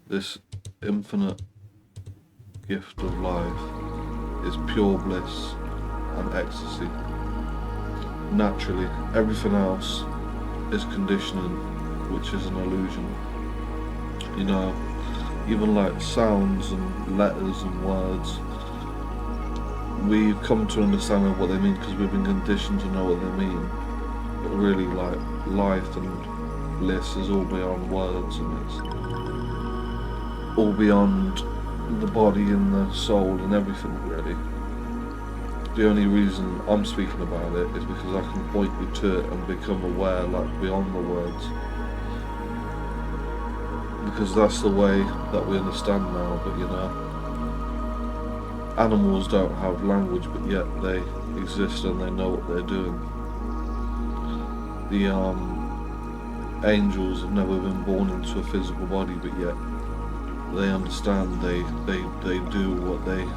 This infinite gift of life is pure bliss and ecstasy. Naturally, everything else is conditioning, which is an illusion. You know, even like sounds and letters and words, we've come to understand what they mean because we've been conditioned to know what they mean. But really, like, life and bliss is all beyond words, and it's all beyond the body and the soul and everything, really. The only reason I'm speaking about it is because I can point you to it and become aware, like, beyond the words. Because that's the way that we understand now, but animals don't have language, but yet they exist and they know what they're doing. The angels have never been born into a physical body, but yet they understand. They do what they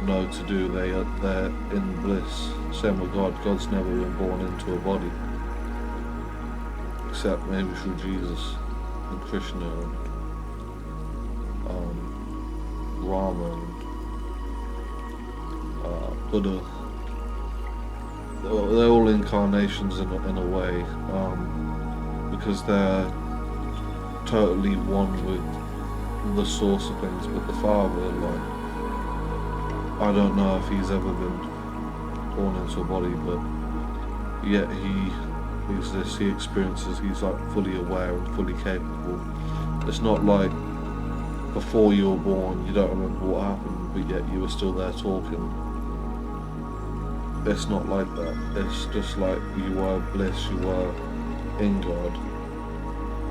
know to do. They're in bliss. Same with God. God's never been born into a body, except maybe through Jesus and Krishna and Rama and Buddha. They're all incarnations in a way, because they're totally one with the source of things. But the Father, like, I don't know if he's ever been born into a body, but yet he exists, he experiences, he's like fully aware and fully capable. It's not like before you were born, you don't remember what happened, but yet you were still there talking. It's not like that. It's just like you were bliss, you were in God.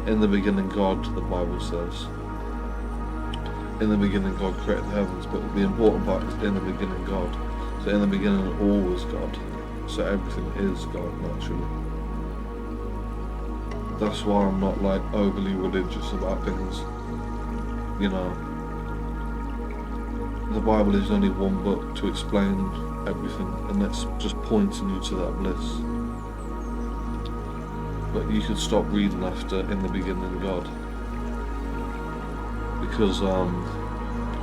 In the beginning, God, the Bible says. In the beginning, God created the heavens, but the important part is in the beginning, God. So in the beginning, all was God. So everything is God, naturally. That's why I'm not like overly religious about things. You know, the Bible is only one book to explain everything, and it's just pointing you to that bliss. But you can stop reading after in the beginning God, because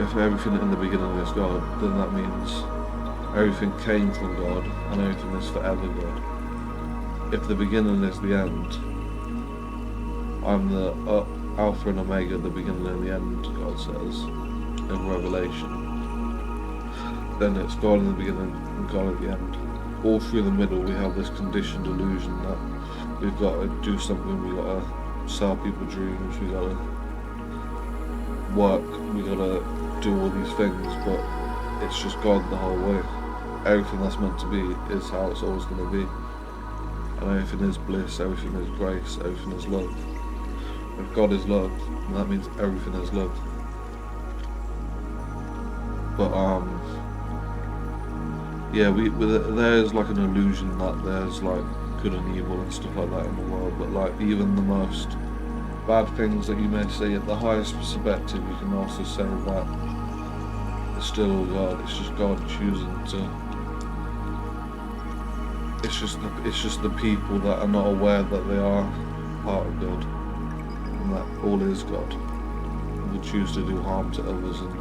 if everything in the beginning is God, then that means everything came from God and everything is forever God. If the beginning is the end, I'm the Alpha and Omega, the beginning and the end, God says in Revelation. Then it's God in the beginning and God at the end. All through the middle we have this conditioned illusion that we've got to do something, we've got to sell people dreams, we've got to work, we've got to do all these things, but it's just God the whole way. Everything that's meant to be is how it's always going to be. And everything is bliss, everything is grace, everything is love. If God is love, then that means everything is love. But yeah, there's like an illusion that there's like good and evil and stuff like that in the world, but like even the most bad things that you may say at the highest perspective, you can also say that it's still all God. It's just God choosing to. It's just the people that are not aware that they are part of God and that all is God, who choose to do harm to others and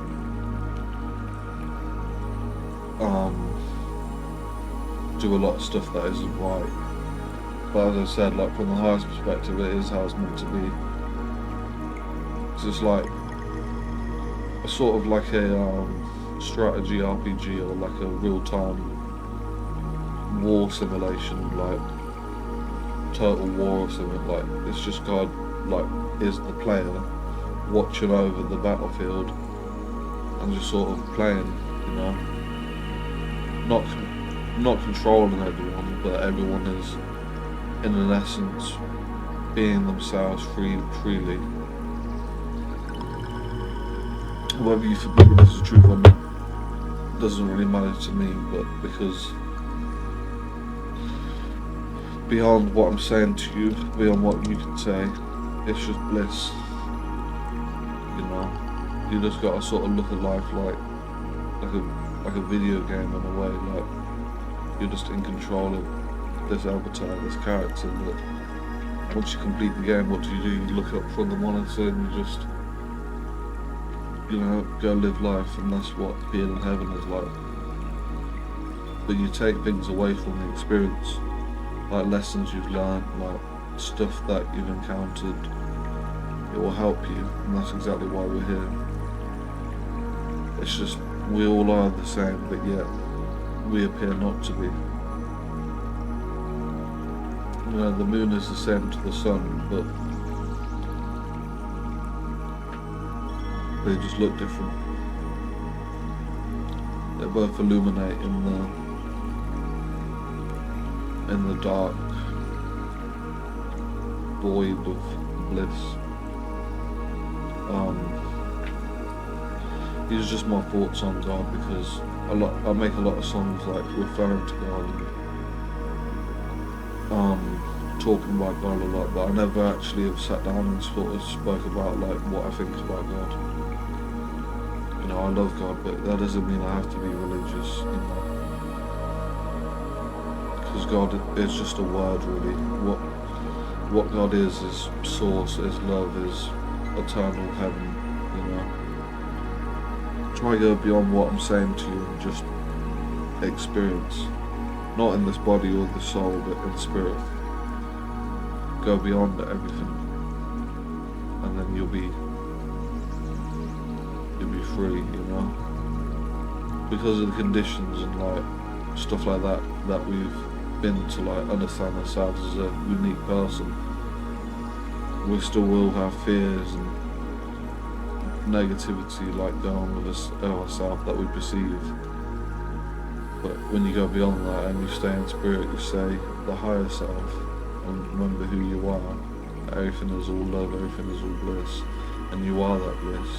do a lot of stuff that isn't right. But as I said, like from the highest perspective, it is how it's meant to be. It's just like a sort of like a strategy RPG or like a real-time war simulation, like Total War or something. Like it's just God, like, is the player watching over the battlefield and just sort of playing, you know, not controlling everyone, but everyone is in an essence being themselves freely. Whether you think this is true or not doesn't really matter to me, but because beyond what I'm saying to you, beyond what you can say, it's just bliss. You know, you just gotta sort of look at life like a video game in a way. Like you're just in control of this avatar, this character. That once you complete the game, what do? You look up from the monitor and you just go live life, and that's what being in heaven is like. But you take things away from the experience, like lessons you've learned, like stuff that you've encountered. It will help you, and that's exactly why we're here. It's just we all are the same, but yet we appear not to be. The moon is the same to the sun, but they just look different. They both illuminate in the dark void of bliss. These are just my thoughts on God, because I make a lot of songs like referring to God and talking about God a lot, but I never actually have sat down and spoke about like what I think about God. I love God, but that doesn't mean I have to be religious, because God is just a word, really. What God is source, is love, is eternal heaven. Try to go beyond what I'm saying to you and just experience, not in this body or the soul, but in spirit. Go beyond everything, and then you'll be free, because of the conditions and like stuff like that we've been to like understand ourselves as a unique person. We still will have fears and negativity like going on with ourselves that we perceive, but when you go beyond that and you stay in spirit, you say the higher self, and remember who you are. Everything is all love, everything is all bliss, and you are that bliss,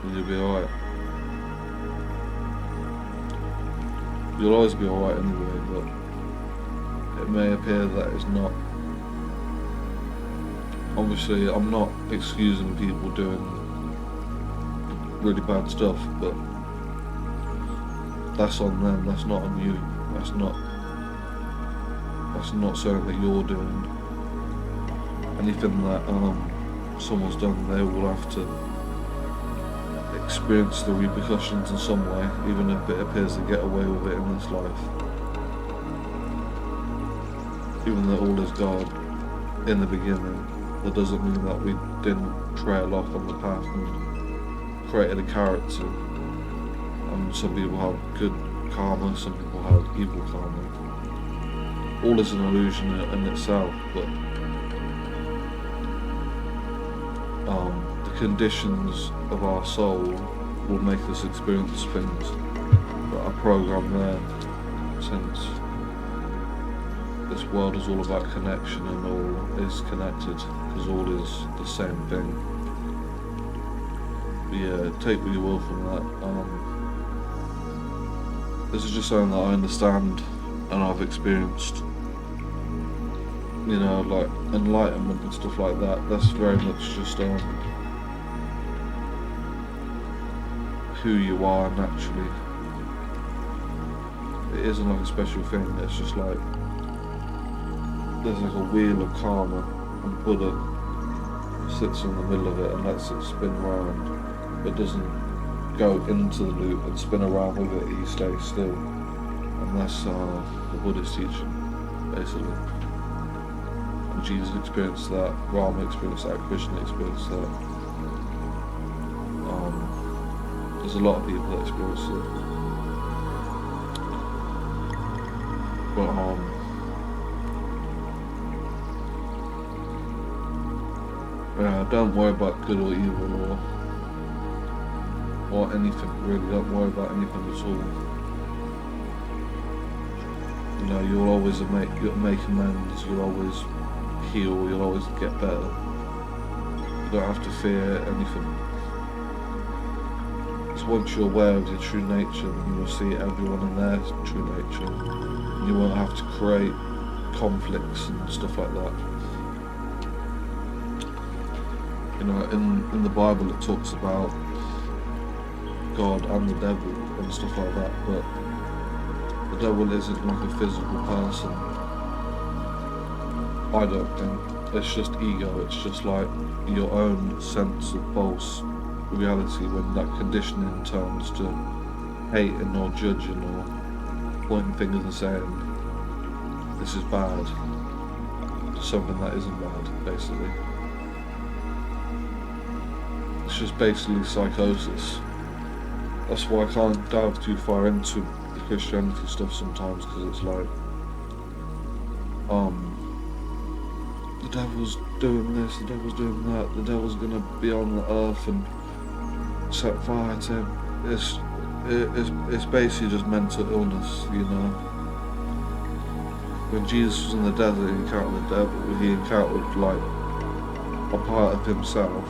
and you'll be alright. You'll always be alright anyway, but it may appear that it's not. Obviously, I'm not excusing people doing really bad stuff, but that's on them, that's not on you. That's not something that you're doing. Anything that someone's done, they will have to experience the repercussions in some way, even if it appears to get away with it in this life. Even though all is God in the beginning, that doesn't mean that we didn't trail off on the path and created a character. And some people have good karma, some people have evil karma. All is an illusion in itself, but the conditions of our soul will make us experience things that are programmed there, since this world is all about connection and all is connected, because all is the same thing. But yeah, take what you will from that. This is just something that I understand and I've experienced. Like enlightenment and stuff like that. That's very much just who you are naturally. It isn't like a special thing. It's just like there's like a wheel of karma, and Buddha sits in the middle of it and lets it spin around, but doesn't go into the loop and spin around with it. He stays still, and that's the Buddhist teaching, basically. And Jesus experienced that, Rama experienced that, Krishna experienced that. There's a lot of people that experience it, but don't worry about good or evil or anything really. Don't worry about anything at all. You'll always make amends. You'll always heal. You'll always get better. You don't have to fear anything. Because once you're aware of your true nature, then you will see everyone in their true nature. You won't have to create conflicts and stuff like that. In the Bible it talks about God and the devil and stuff like that, but the devil isn't like a physical person. I don't think. It's just ego. It's just like your own sense of false reality when that conditioning turns to hating or judging or pointing fingers and saying this is bad to something that isn't bad, basically. It's just basically psychosis. That's why I can't dive too far into the Christianity stuff sometimes, because it's like, the devil's doing this, the devil's doing that, the devil's gonna be on the earth and set fire to him. It's basically just mental illness, you know. When Jesus was in the desert, he encountered the devil. He encountered like a part of himself.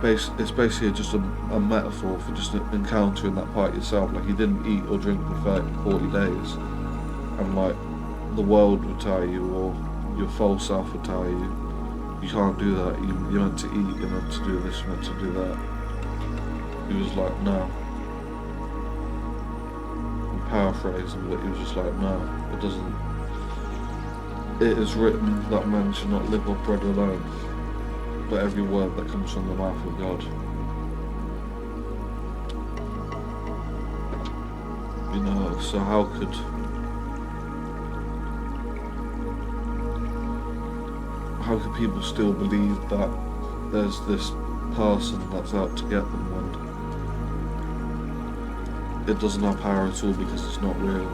It's basically just a metaphor for just encountering that part of yourself. Like, he didn't eat or drink for 40 days, and like the world would tell you, or your false self would tell you, you can't do that. You're meant to eat. You're meant to do this. You're meant to do that. He was like, no. I'm paraphrasing, but he was just like, no, it doesn't. It is written that man should not live off bread alone, but every word that comes from the mouth of God. You know, so how could people still believe that there's this person that's out to get them when it doesn't have power at all, because it's not real?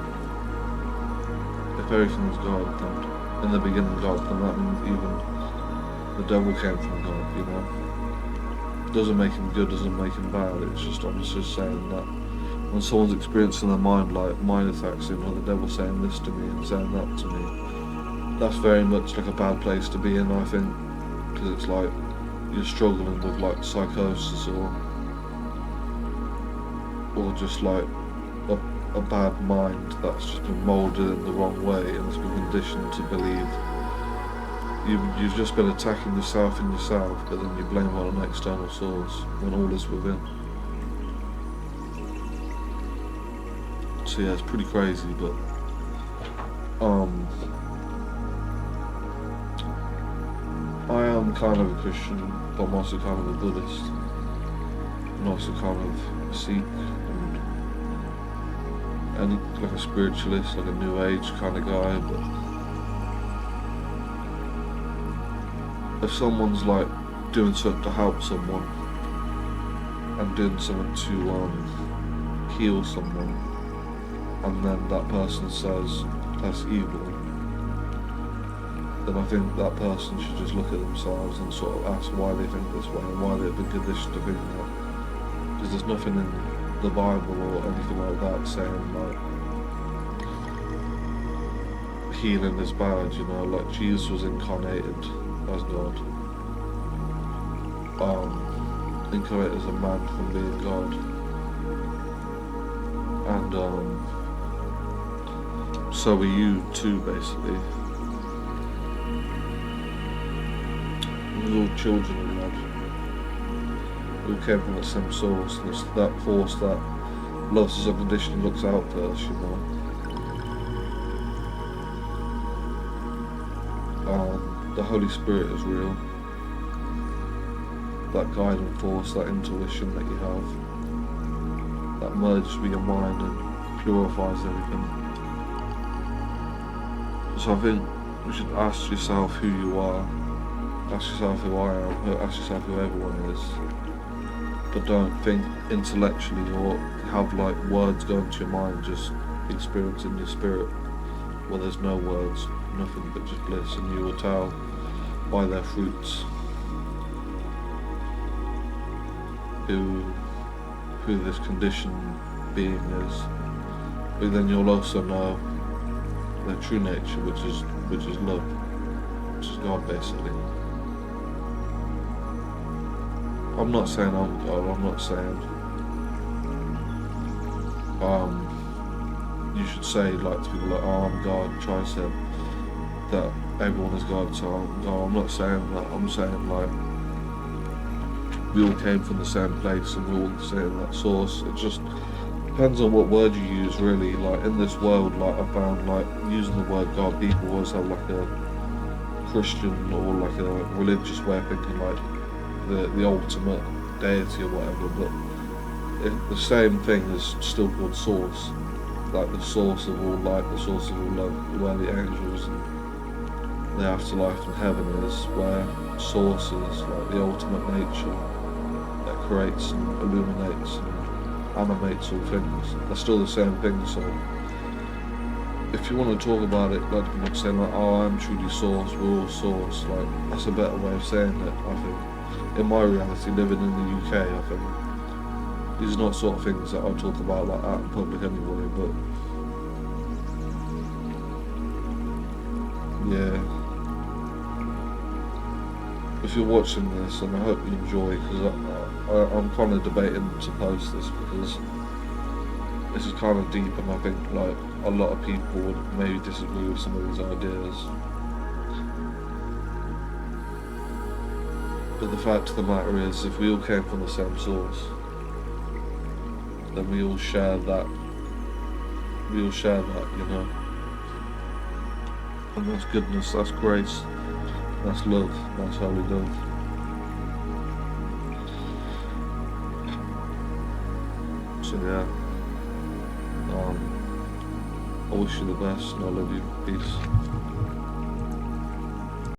If everything is God, then in the beginning God, then that means even the devil came from God, you know. It doesn't make him good, doesn't make him bad. It's just, I'm just saying that when someone's experiencing their mind, like mind attacks him, or the devil saying this to me and saying that to me, that's very much like a bad place to be in, I think, because it's like you're struggling with like psychosis or just like a bad mind that's just been moulded in the wrong way and has been conditioned to believe you've just been attacking yourself and yourself, but then you blame on an external source when all is within. So yeah, it's pretty crazy, but I am kind of a Christian, but I'm also kind of a Buddhist, and also kind of a Sikh, and like a spiritualist, like a New Age kind of guy. But if someone's like doing something to help someone and doing something to heal someone, and then that person says that's evil, then I think that person should just look at themselves and sort of ask why they think this way and why they've been conditioned to think that. Because there's nothing in the Bible or anything like that saying like healing is bad, you know. Like, Jesus was incarnated as God, incarnated as a man from being God, and so are you too, basically. We're all children of God. We all came from the same source, and it's that force that loves us unconditionally, looks out for us, you know. The Holy Spirit is real. That guiding force, that intuition that you have, that merges with your mind and purifies everything. So I think you should ask yourself who you are, ask yourself who I am, ask yourself who everyone is, but don't think intellectually or have like words going to your mind, just experience in your spirit. Well, there's no words, nothing but just bliss, and you will tell by their fruits who this conditioned being is. But then you'll also know their true nature, which is love, which is God, basically. I'm not saying I'm God. I'm not saying you should say like to people like, oh, I'm God, try to say that everyone is God, so I'm not saying that. I'm saying like we all came from the same place and we're all the same, that source. It just depends on what word you use, really. Like, in this world, like, I found like using the word God, people always have like a Christian or like a religious way of thinking, like the ultimate deity or whatever, but the same thing is still called source, like the source of all light, the source of all love, where the angels and the afterlife and heaven is, where source is, like the ultimate nature that creates and illuminates and animates all things. They're still the same thing, so if you want to talk about it, like saying like, oh, I'm truly source, we're all source, like that's a better way of saying it, I think. In my reality, living in the UK, I think these are not sort of things that I talk about like out in public anyway, but yeah. If you're watching this, and I hope you enjoy, because I'm kind of debating to post this because this is kind of deep, and I think like a lot of people would maybe disagree with some of these ideas. But the fact of the matter is, if we all came from the same source, then we all share that. We all share that, you know. And that's goodness, that's grace, that's love, that's holy love. So yeah. I wish you the best and I love you. Peace.